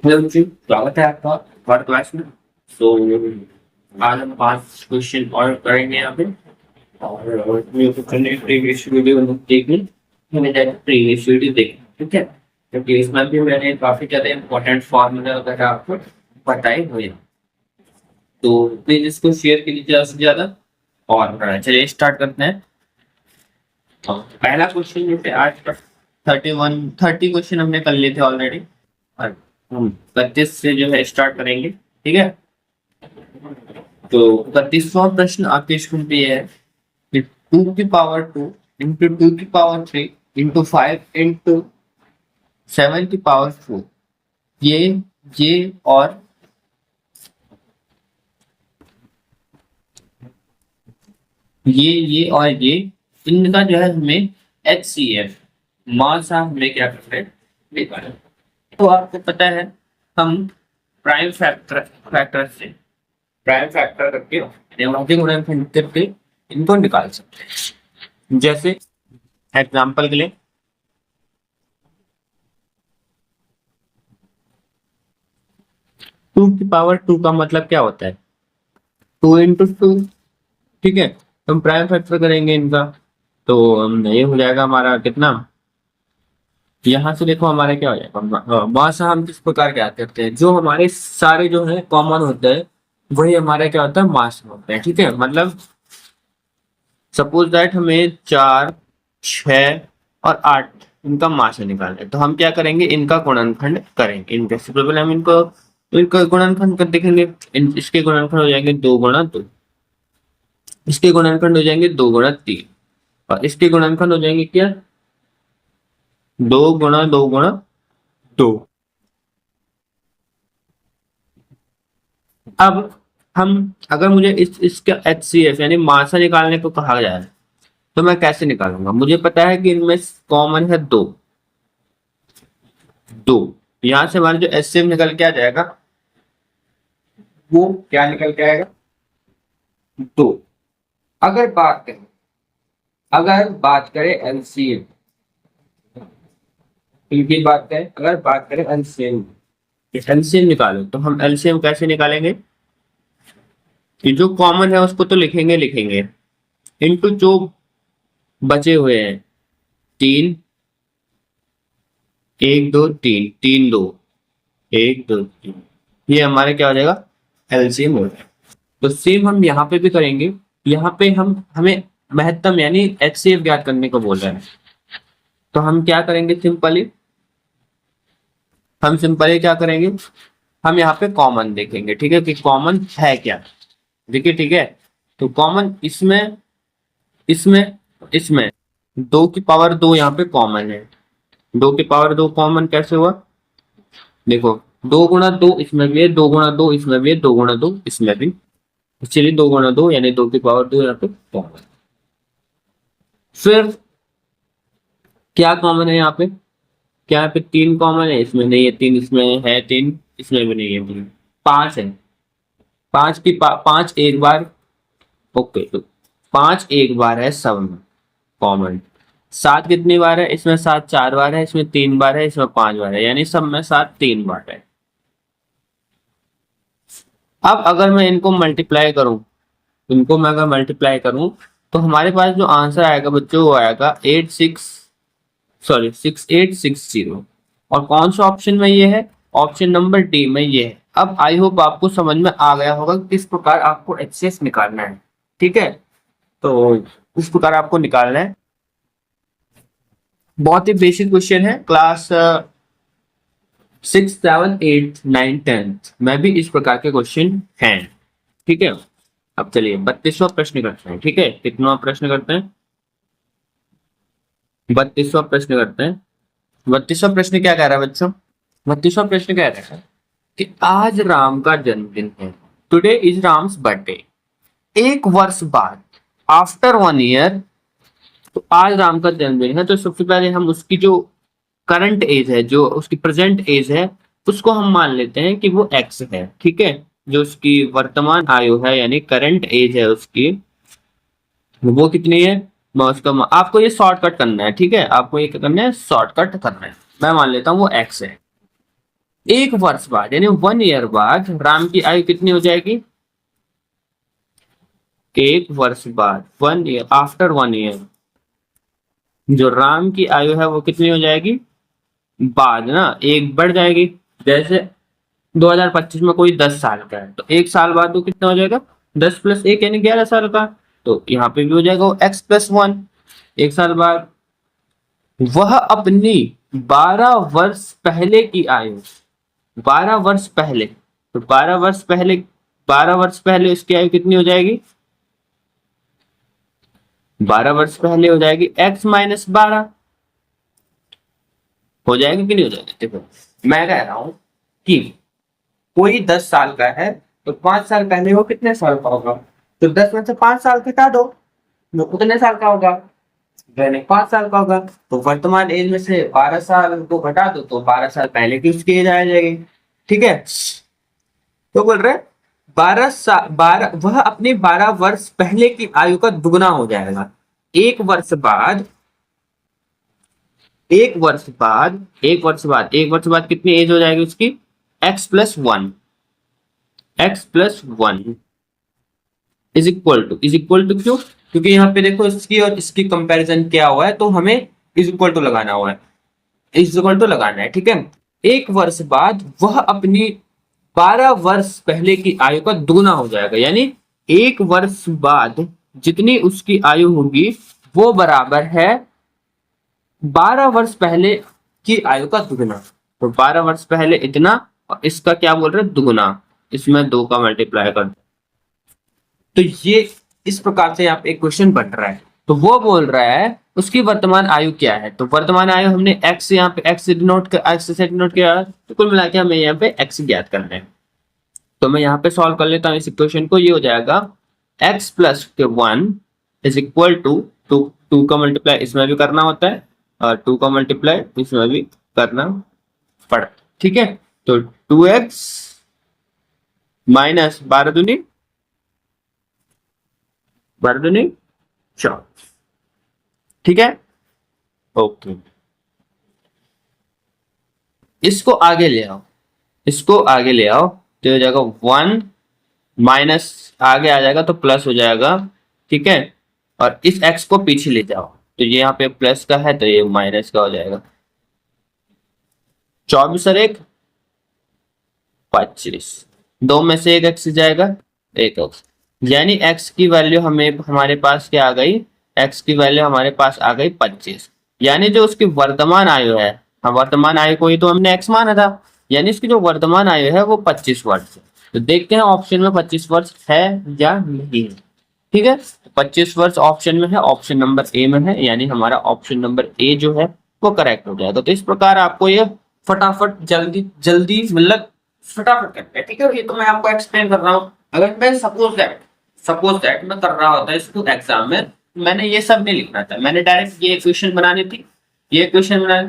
Hello जी, स्वागत है आपका हमारे क्लास में। सो आज हम 5 क्वेश्चन और करेंगे यहाँ पे। और करने प्रीवियस वीडियो देखनी, हमें जाकर प्रीवियस वीडियो देखनी, ठीक है। क्योंकि इसमें भी मैंने काफी ज्यादा इंपॉर्टेंट फॉर्मूला वगैरह आपको बताए हुए हैं। तो प्लीज इसको शेयर कीजिए ज्यादा से ज्यादा। और चलिए स्टार्ट करते हैं। तो पहला क्वेश्चन जैसे आज का 30 क्वेश्चन हमने कर लिए थे ऑलरेडी। और हम 32 से जो है स्टार्ट करेंगे, ठीक है। तो 32वां प्रश्न आपके स्क्रीन पे ये है कि 2 की पावर 2 इंटू 2 की पावर 3 इंटू 5 इंटू 7 की पावर 4, ये और ये इनका जो है हमें HCF मासा हमें क्या करते हैं, निकालना है। तो आपको पता है हम प्राइम फैक्टर से प्राइम फैक्टर करके निर्वाती गुणनखंड करके इनको निकाल सकते हैं। जैसे एग्जांपल के लिए 2 की पावर 2 का मतलब क्या होता है, 2 इंटू 2, ठीक है। हम प्राइम फैक्टर करेंगे इनका, तो ये हो जाएगा हमारा कितना। यहाँ से देखो हमारे क्या हो जाएगा, मासा हम किस प्रकार क्या करते हैं, जो हमारे सारे जो है कॉमन होते हैं वही हमारा क्या होता है, मास होता है, ठीक है। मतलब सपोज दैट हमें 4, 6 और 8 इनका मास निकालना है, तो हम क्या करेंगे, इनका गुणनखंड करेंगे। इनके सिंपल हम इनका गुणनखंड कर देखेंगे। इसके गुणनखंड हो जाएंगे 2 गुणा 2, इसके गुणनखंड हो जाएंगे 2 गुणा 3, और इसके गुणनखंड हो जाएंगे क्या, 2 गुणा 2 गुणा 2। अब हम अगर मुझे इसका HCF यानी मासा निकालने को कहा जाए तो मैं कैसे निकालूंगा। मुझे पता है कि इनमें कॉमन है 2 यहां से हमारा जो HCF निकल के आ जाएगा वो क्या निकल के आएगा, 2। अगर बात करें LCM, इनकी बात करें, अगर बात करें एलसीएम निकालो, तो हम एलसीएम कैसे निकालेंगे, कि जो कॉमन है उसको तो लिखेंगे इनटू जो बचे हुए हैं 3, 1 2 3, 3 2 1 2 3, ये हमारे क्या हो जाएगा, एलसीएम हो जाएगा। तो सेम हम यहाँ पे भी करेंगे। यहाँ पे हमें महत्तम यानी HCF ज्ञात करने को बोल रहे हैं, तो हम क्या करेंगे, सिंपली क्या करेंगे, हम यहाँ पे कॉमन देखेंगे, ठीक है, कि कॉमन है क्या। देखिए ठीक है, तो कॉमन इसमें इसमें इसमें 2 की पावर 2 यहाँ पे कॉमन है। 2 की पावर 2 कॉमन कैसे हुआ, देखो 2 गुणा 2 इसमें भी है, 2 गुणा 2 इसमें भी है, 2 गुणा 2 इसमें भी, चलिए 2 गुणा 2 यानी 2 की पावर 2 यहाँ पे कॉमन। फिर क्या कॉमन है यहाँ पे, क्या यहाँ पे 3 कॉमन है, इसमें नहीं है 3, इसमें है 3, इसमें भी नहीं है 3। 5 है, 5 एक बार, ओके, तो 5 एक बार है सब में कॉमन। 7 कितनी बार है, इसमें 7 4 बार है, इसमें 3 बार है, इसमें 5 बार है, यानी सब में 7 3 बार है। अब अगर मैं इनको मल्टीप्लाई करूं, इनको मैं अगर मल्टीप्लाई करूं तो हमारे पास जो आंसर आएगा बच्चों वो आएगा 6860। और कौन सा ऑप्शन में ये है, ऑप्शन नंबर डी में ये है। अब आई होप आपको समझ में आ गया होगा किस प्रकार आपको एक्सेस निकालना है, ठीक है। तो इस प्रकार आपको निकालना है, बहुत ही बेसिक क्वेश्चन है। क्लास 6 7 8 9 10 में भी इस प्रकार के क्वेश्चन हैं, ठीक है। अब चलिए 32वां प्रश्न करते हैं, ठीक है। कितना प्रश्न करते हैं, 32वां प्रश्न करते हैं। 32वां प्रश्न क्या कह रहा है बच्चों, 32वां प्रश्न कह रहा है कि आज राम का जन्मदिन है, टुडे इज राम्स बर्थडे। 1 वर्ष बाद, आफ्टर 1 ईयर, तो आज राम का जन्मदिन है, तो सबसे पहले हम उसकी जो करंट एज है, जो उसकी प्रेजेंट एज है, उसको हम मान लेते हैं कि वो एक्स है, ठीक है। जो उसकी वर्तमान आयु है यानी करंट एज है उसकी, वो कितनी है, मैं उसका आपको ये शॉर्टकट करना है, ठीक है। आपको ये क्या करना है, शॉर्टकट करना है। मैं मान लेता हूँ वो एक्स है। एक वर्ष बाद यानी 1 ईयर बाद राम की आयु कितनी हो जाएगी? एक वर्ष बाद, 1 ईयर, आफ्टर 1 ईयर जो राम की आयु है वो कितनी हो जाएगी? बाद ना एक बढ़ जाएगी। जैसे 2025 में कोई 10 साल का है तो एक साल बाद वो कितना हो जाएगा? 10 + 1 यानी 11 साल का। तो यहाँ पे भी हो जाएगा वो x+1। एक साल बाद वह अपनी 12 वर्ष पहले की आयु, 12 वर्ष पहले, तो 12 वर्ष पहले उसकी आयु कितनी हो जाएगी? 12 वर्ष पहले हो जाएगी x-12। हो जाएगी कि नहीं हो जाएगी? देखो मैं कह रहा हूं कि कोई 10 साल का है तो 5 साल पहले वो कितने साल का होगा? तो 10 में से 5 साल घटा दो, वो कितने साल का होगा? 5 साल का होगा। तो वर्तमान एज में से 12 साल को घटा दो तो 12 साल पहले की उसकी एज आ जाएगी। ठीक है, तो बोल रहे 12 वह अपने 12 वर्ष पहले की आयु का दुगना हो जाएगा। एक वर्ष बाद, एक वर्ष बाद कितनी एज हो जाएगी उसकी? x+1, x+1 is equal to क्यों? क्योंकि यहाँ पे देखो इसकी और इसकी कंपैरिजन क्या हुआ है तो हमें इज इक्वल टू लगाना हुआ है, इज इक्वल टू लगाना है। ठीक है, एक वर्ष बाद वह अपनी 12 वर्ष पहले की आयु का दुगना हो जाएगा, यानी एक वर्ष बाद जितनी उसकी आयु होगी वो बराबर है 12 वर्ष पहले की आयु का दुगना। तो 12 वर्ष पहले इतना और इसका क्या बोल रहे हैं? दुगना। इसमें 2 का मल्टीप्लाई कर, तो ये इस प्रकार से यहाँ पे एक क्वेश्चन बन रहा है। तो वो बोल रहा है उसकी वर्तमान आयु क्या है? तो वर्तमान आयु हमने x यहाँ पे x से डिनोट किया, तो कुल मिला के हमें यहाँ पे x ज्ञात करना है। तो मैं यहाँ पे सॉल्व कर लेता हूँ इस इक्वेशन को। ये हो जाएगा x+1 इज इक्वल टू 2 का मल्टीप्लाई इसमें भी करना होता है और 2 का मल्टीप्लाई इसमें भी करना पड़ता है। ठीक है, तो 2x माइनस 12 दूनी 4। ठीक है, ओके, इसको आगे ले आओ, तो हो जाएगा 1 माइनस आगे आ जाएगा तो प्लस हो जाएगा। ठीक है, और इस x को पीछे ले जाओ तो ये यहाँ पे प्लस का है तो ये माइनस का हो जाएगा। 24 और 1 25, 2 में से एक x जाएगा, एक x, यानी x की वैल्यू हमारे पास क्या आ गई? x की वैल्यू हमारे पास आ गई 25, यानी जो उसकी वर्तमान आयु है, वर्तमान आयु को ही तो हमने x माना था, यानी इसकी जो वर्तमान आयु है वो 25 वर्ष है। तो देखते हैं ऑप्शन में 25 वर्ष है या नहीं है। ठीक है, 25 वर्ष ऑप्शन में है, ऑप्शन नंबर ए में है, यानी हमारा ऑप्शन नंबर ए जो है वो करेक्ट हो जाएगा। तो इस प्रकार आपको ये फटाफट जल्दी मतलब फटाफट करते हैं। ठीक है, ये तो मैं आपको एक्सप्लेन कर रहा हूँ। अगर मैं सपोज दैट मैं कर रहा होता इसको एग्जाम में, मैंने ये सब नहीं लिखना था, मैंने डायरेक्ट ये इक्वेशन बनानी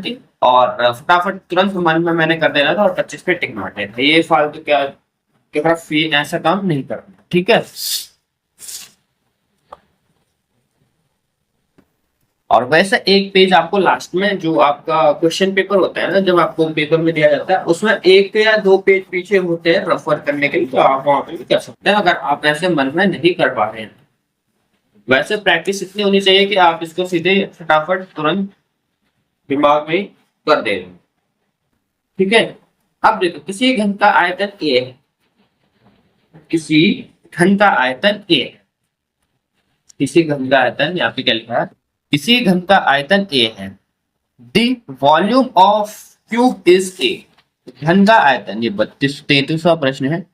थी और फटाफट तुरंत मन में मैंने कर देना था और 25 पे टिक मार देना था। ये फालतू क्या ऐसा काम नहीं करना। ठीक है, और वैसे एक पेज आपको लास्ट में जो आपका क्वेश्चन पेपर होता है ना, जब आपको पेपर में दिया जाता है उसमें 1 या 2 पेज पीछे होते हैं रेफर करने के लिए, तो आप वहां पे भी कर सकते हैं अगर आप ऐसे मन में नहीं कर पा रहे हैं। वैसे प्रैक्टिस इतनी होनी चाहिए कि आप इसको सीधे फटाफट तुरंत दिमाग में कर दे। ठीक है, अब देखो किसी घन का आयतन A है, किसी घन का आयतन A है, किसी घन का आयतन यहाँ पे क्या लिखा है? किसी घन का आयतन A है, the volume of cube is A। घन का आयतन, ये 33वां प्रश्न है।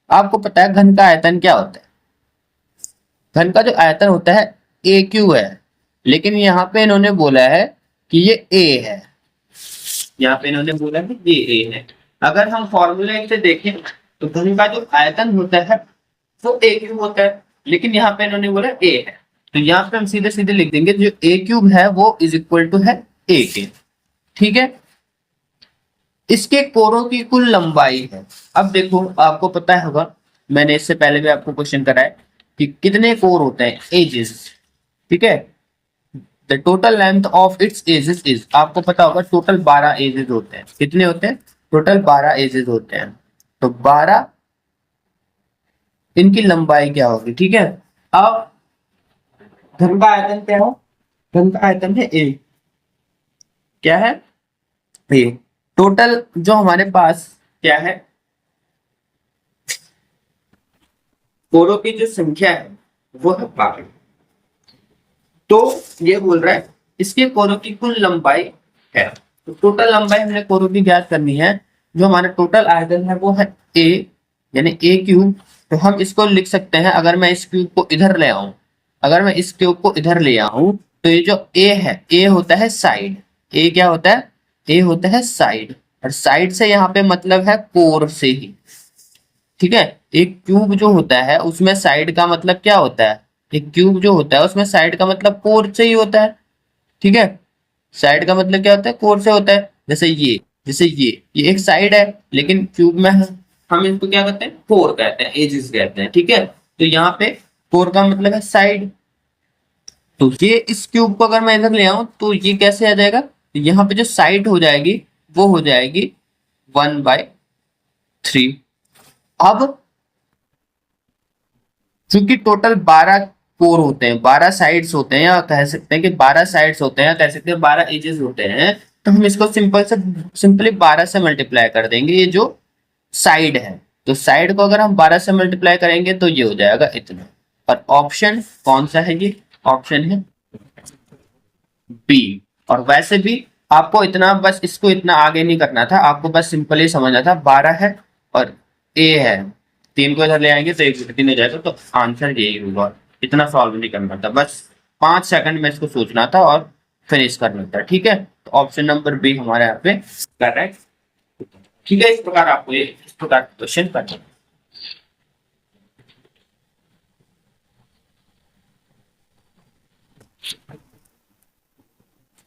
आपको पता है घन का आयतन क्या होता है? घन का जो आयतन होता है ए क्यू है, लेकिन यहाँ पे इन्होंने बोला है कि ये ए है, यहाँ पे इन्होंने बोला है ये ए है। अगर हम फॉर्मूले से देखें तो घन का जो आयतन होता है वो ए क्यूब होता है, लेकिन यहाँ पे इन्होंने बोला ए है, तो यहाँ पे हम सीधे सीधे लिख देंगे जो ए क्यूब है वो इज इक्वल टू है ए के। ठीक है, इसके कोरों की कुल लंबाई है। अब देखो आपको पता होगा, मैंने इससे पहले भी आपको क्वेश्चन कराया कि कितने कोर होते हैं, एजेस। ठीक है, the total length of its edges is, आपको पता होगा टोटल 12 एजेस होते हैं। कितने होते हैं? टोटल 12 एजेस होते हैं, तो 12 इनकी लंबाई क्या होगी, ठीक है। अब घन का आयतन क्या हो, घन का आयतन है ए, क्या है ए। टोटल जो हमारे पास क्या है, कोरों की जो संख्या है वो है 12। तो ये बोल रहा है इसके कोरों की कुल लंबाई है, तो टोटल लंबाई हमने कोरों की ज्ञात करनी है। जो हमारा टोटल आयतन है वो है ए, यानी ए क्यूब। तो हम इसको लिख सकते हैं, अगर मैं इस क्यूब को इधर ले आऊं, अगर मैं इस क्यूब को इधर ले आऊं, तो ये जो ए है, ए होता है साइड, ए क्या होता है, ए होता है साइड, और साइड से यहाँ पे मतलब है कोर से ही, ठीक है। एक क्यूब जो होता है उसमें साइड का मतलब क्या होता है, एक क्यूब जो होता है उसमें साइड का मतलब कोर से ही होता है, ठीक है। साइड का मतलब क्या होता है, कोर से होता है। जैसे ये एक साइड है, लेकिन क्यूब में हम इसको क्या कहते हैं, कोर कहते हैं, एजिस कहते हैं, ठीक है। तो यहाँ पे कोर का मतलब है साइड। तो ये इस क्यूब को अगर मैं इधर ले आऊं तो ये कैसे आ जाएगा, तो यहाँ पे जो साइड हो जाएगी वो हो जाएगी 1/3। अब क्योंकि टोटल 12 कोर होते हैं, 12 साइड्स होते हैं, या कह सकते हैं कि 12 साइड्स होते हैं, या कह सकते हैं 12 एजेस होते हैं, तो हम इसको सिंपली 12 से मल्टीप्लाई कर देंगे ये जो साइड है। तो साइड को अगर हम 12 से मल्टीप्लाई करेंगे तो ये हो जाएगा इतना। और ऑप्शन कौन सा है, ये ऑप्शन है बी। और वैसे भी आपको इतना, बस इसको इतना आगे नहीं करना था, आपको बस सिंपली समझना था 12 है और ए है, 3 को इधर ले आएंगे तो 1 हो जाएगा, तो आंसर यही होगा। इतना सॉल्व नहीं करना था, बस 5 सेकंड में इसको सोचना था और फिनिश करना था, ठीक है। तो ऑप्शन नंबर बी हमारे यहाँ पे करेक्ट, ठीक है। इस प्रकार आपको ये इस प्रकार क्वेश्चन करना है।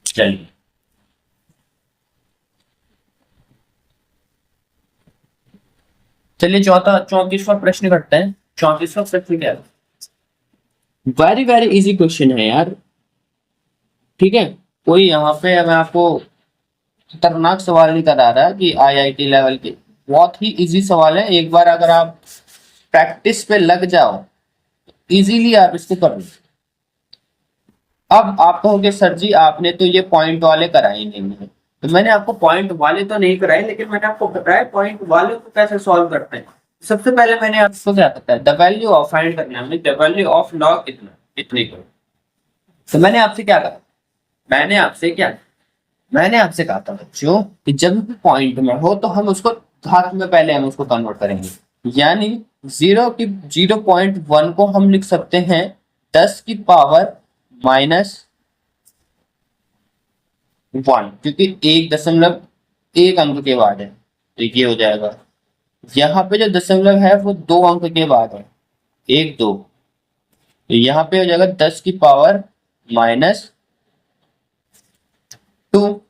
चलिए चलिए 34वां प्रश्न करते हैं। 34वां प्रश्न क्या है, वेरी वेरी इजी क्वेश्चन है यार, ठीक है। कोई यहाँ पे मैं आपको खतरनाक सवाल नहीं करा रहा कि आईआईटी लेवल के, बहुत ही इजी सवाल है। एक बार अगर आप प्रैक्टिस पे लग जाओ, इजीली आप इसको कर लो। अब आप कहोगे सर जी आपने तो ये पॉइंट वाले कराए नहीं है, तो मैंने आपको पॉइंट वाले तो नहीं कराए, लेकिन मैंने आपको बताया पॉइंट वाले को कैसे सॉल्व करते हैं। सबसे पहले मैंने आपको क्या बताया, द वैल्यू ऑफ, फाइंड करना है द वैल्यू ऑफ लॉग इतना, इतने को। तो मैंने आपसे क्या कहा, मैंने आपसे कहा था बच्चों कि जब भी पॉइंट में हो तो हम उसको घात में पहले हम उसको कन्वर्ट करेंगे, यानी 0.1 को हम लिख सकते हैं 10⁻⁻1, क्योंकि 1.1 अंक के बाद है, तो ये हो जाएगा। यहाँ पे जो दशमलव है वो 2 अंक के बाद है, 1 2, तो यहाँ पे हो जाएगा 10⁻²। तो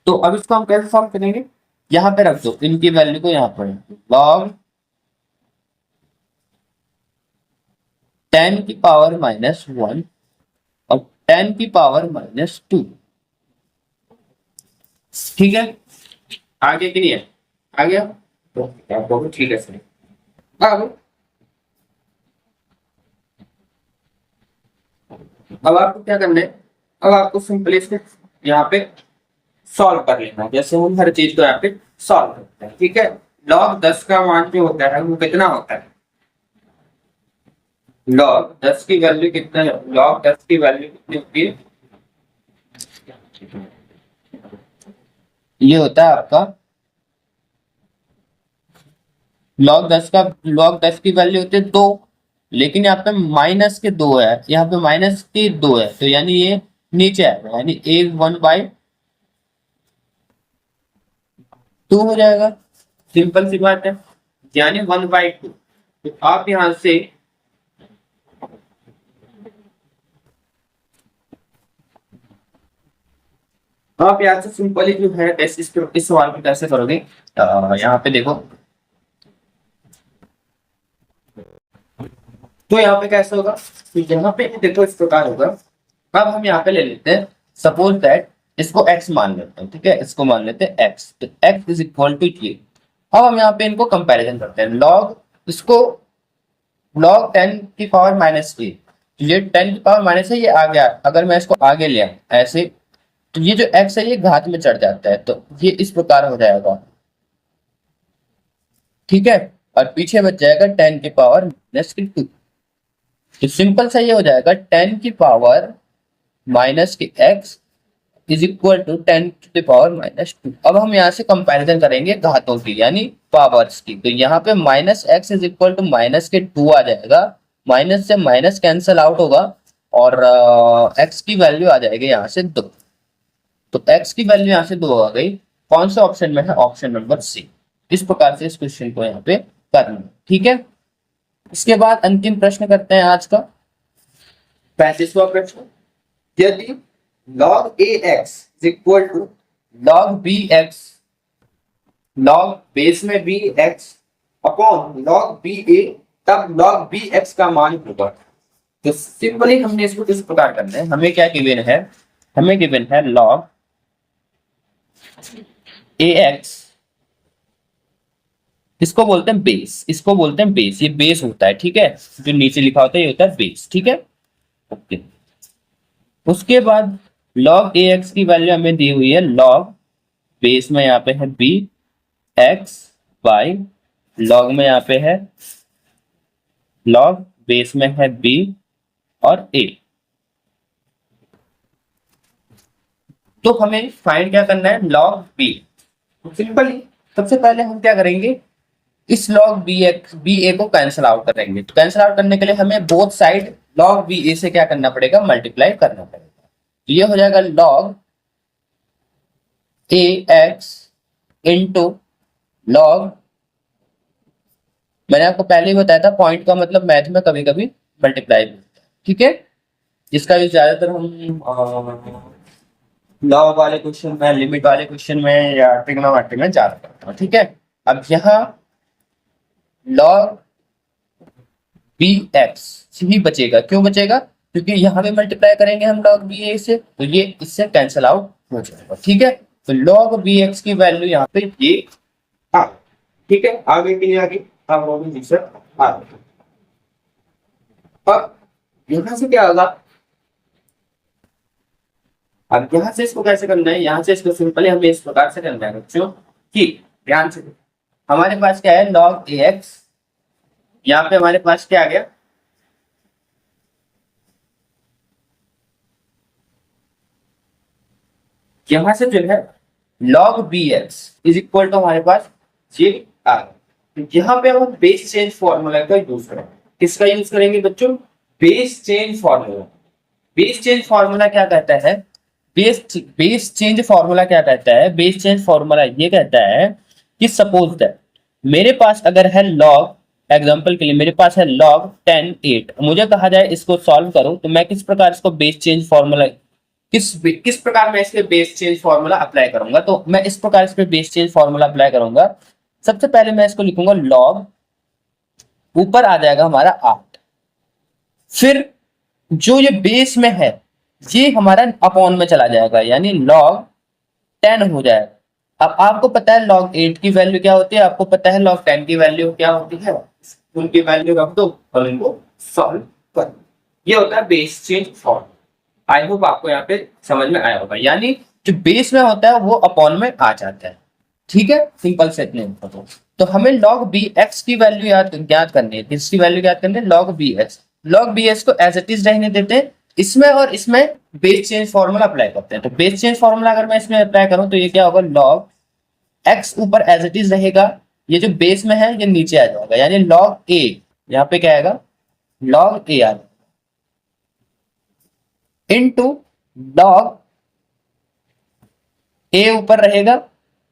अब इसको हम कैसे सॉल्व करेंगे, यहाँ पे रख दो इनकी वैल्यू को, यहाँ पर लॉग 10⁻⁻1 और 10⁻⁻2, ठीक है। आगे के लिए आ गया, तो ठीक है सर। अब आपको क्या करना है, अब आपको सिंपली इसको यहाँ पे सॉल्व कर लेना है, जैसे हम हर चीज को यहाँ पे सॉल्व करते हैं, ठीक है। लॉग 10 का मान जो होता है वो कितना होता है, लॉग 10 की वैल्यू कितना है, लॉग 10 की वैल्यू कितनी होती है, ये होता है आपका लॉग 10 की वैल्यू होती है 2, लेकिन यहाँ पे -2 है, यहाँ पे -2 है, तो यानी ये नीचे आएगा, यानी 1/2 हो जाएगा, सिंपल सी बात है, यानी 1/2। तो आप यहां से सिंपली जो है इस सवाल को कैसे करोगे, यहाँ पे देखो, तो यहाँ पे कैसे होगा, तो यहाँ पे देखो इस प्रकार होगा। अब हम यहाँ पे ले लेते हैं, सपोज दैट इसको x मान लेते हैं, ठीक है, इसको मान लेते हैं x, तो x इज इक्वल टू ये। अब हम यहाँ पे इनको कंपैरिजन करते हैं, log इसको log 10 की पावर माइनस ए, ये 10 की पावर माइनस है, ये आ गया, अगर मैं इसको आगे ले आऊं ऐसे, तो ये जो x है ये घात में चढ़ जाता है, तो ये इस प्रकार हो जाएगा, ठीक है, और पीछे बच जाएगा 10 की पावर माइनस की 2। तो सिंपल सा ये हो जाएगा 10 की पावर माइनस की x is equal to 10 to the power minus 2। अब हम यहाँ से कंपैरिजन करेंगे घातों की यानी पावर्स की, तो यहाँ पे minus x is equal to minus के 2 आ जाएगा, माइनस से माइनस कैंसिल आउट होगा और एक्स की वैल्यू आ जाएगी यहाँ से 2। तो एक्स की वैल्यू यहाँ से 2 आ गई, कौन सा ऑप्शन में है, ऑप्शन नंबर सी। इस प्रकार से इस क्वेश्चन को यहाँ पे करना है, ठीक है। इसके बाद अंतिम प्रश्न करते हैं आज का 35वां प्रश्न। यदि log ax is equal to log bx, log base में bx अपॉन log ba, तब log bx का मान होगा। तो सिंपली हमने इसको किस प्रकार करना है, हमें क्या गिवन है, हमें गिवन है log ax, इसको बोलते हैं बेस, इसको बोलते हैं बेस, ये बेस होता है, ठीक है, जो नीचे लिखा होता है ये होता है बेस, ठीक है, ओके। उसके बाद log ax की वैल्यू हमें दी हुई है log बेस में यहाँ पे है b x y, log में यहाँ पे है log बेस में है b और a। तो हमें फाइंड क्या करना है, log b। सिंपली सबसे पहले हम क्या करेंगे, इस log ba को कैंसिल आउट करेंगे, तो कैंसिल आउट करने के लिए हमें बोथ साइड log ba से क्या करना पड़ेगा, मल्टीप्लाई करना पड़ेगा। तो ये हो जाएगा log ax इंटू log, मैंने आपको पहले ही बताया था पॉइंट का मतलब मैथ में कभी कभी मल्टीप्लाई, ठीक है, जिसका भी ज्यादातर हम लॉ वाले क्वेश्चन में, लिमिट वाले क्वेश्चन में या ट्रिग्नोमेट्री में ज्यादा करता हूँ, ठीक है। अब यहाँ log bx ही बचेगा, क्यों बचेगा, क्योंकि यहाँ पे मल्टीप्लाई करेंगे हम log ba से, तो ये इससे कैंसिल आउट हो जाएगा, ठीक है। तो log bx की वैल्यू यहाँ पे ये आ, ठीक है, आगे के लिए आगे अब वो भी सर आ। अब यहाँ से क्या होगा, अब यहाँ से इसको कैसे करना है, यहाँ से इसको सिंपली हमें इस प्रकार से करना है बच्चों कि ध्यान से, हमारे पास क्या है log ax, यहाँ पे हमारे पास क्या आ गया, यहां से जो है log bx is equal to हमारे पास ये आ गया। तो यहाँ पे हम बेस चेंज फॉर्मूला का यूज करेंगे, किसका यूज करेंगे बच्चों, base change formula. Base change formula क्या कहता है, बेस चेंज फॉर्मूला क्या कहता है, बेस चेंज फॉर्मूला ये कहता है कि सपोज दैट मेरे पास अगर है log, एग्जांपल के लिए मेरे पास है log 10 8, मुझे कहा जाए इसको सॉल्व करो, तो मैं किस प्रकार इसको बेस चेंज फॉर्मूला किस प्रकार मैं इसके बेस चेंज फॉर्मूला अप्लाई करूंगा, तो मैं इस प्रकार इस पे बेस चेंज फॉर्मूला अप्लाई करूंगा। सबसे पहले मैं इसको लिखूंगा log, ऊपर आ जाएगा हमारा 8, फिर जो ये बेस में है ये हमारा अपॉन में चला जाएगा, यानी log 10 हो जाएगा। अब आपको पता है log 8 की वैल्यू क्या होती है, आपको पता है log 10 की वैल्यू क्या होती है, उनकी वैल्यू रख दो और इनको सॉल्व कर, ये होता है base change form. I hope आपको यहाँ पे समझ में आया होगा, यानी जो बेस में होता है वो अपॉन में आ जाता है, ठीक है, सिंपल से इतने। तो हमें log bx की वैल्यू ज्ञात करनी है, किसकी वैल्यू ज्ञात करनी है, log bx को एज इट इज रहने देते हैं, इसमें और इसमें बेस चेंज फॉर्मूला अप्लाई करते हैं। तो बेस चेंज फॉर्मूला अगर मैं इसमें अप्लाई करूं तो ये क्या होगा, log x ऊपर एज इट इज रहेगा, ये जो बेस में है ये नीचे आ जाएगा, यानी log a, यहाँ पे क्या आएगा log a आ जाएगा, इनटू log a ऊपर रहेगा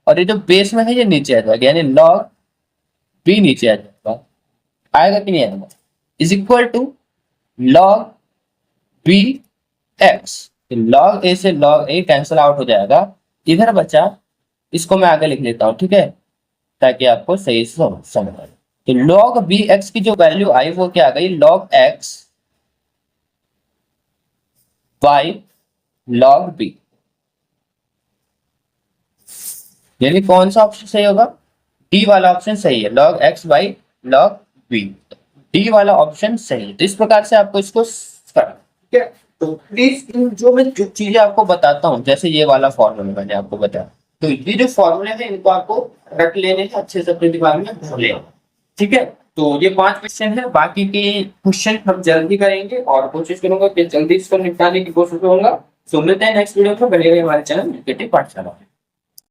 और ये जो बेस में है ये नीचे आ जाएगा, यानी log b नीचे आ जाएगा, आएगा कि नहीं आएगा, is equal to log b x, log a से log a कैंसिल आउट हो जाएगा, इधर बचा, इसको मैं आगे लिख लेता हूं, ठीक है, ताकि आपको सही से समझ आए। तो log bx की जो वैल्यू आई वो क्या आ गई, log x by log b, यानी कौन सा ऑप्शन सही होगा? डी वाला ऑप्शन सही है, log x by log v। D वाला ऑप्शन सही है। तो इस प्रकार से आपको इसको करना, ठीक है। तो प्लीज इन जो चीजें आपको बताता हूँ, जैसे ये वाला फॉर्मूला मैंने आपको बताया, तो ये जो फॉर्मूले हैं इनको आपको रट लेने हैं अच्छे से अपने दिमाग में भूले, ठीक है। तो ये 5 क्वेश्चन है, बाकी के क्वेश्चन हम जल्दी करेंगे और कोशिश करूंगा कि जल्दी इसको निपटाने की कोशिश करूंगा। सो मिलते हैं नेक्स्ट वीडियो में, बने रहिए हमारे चैनल क्रिकेटिव पाठशाला।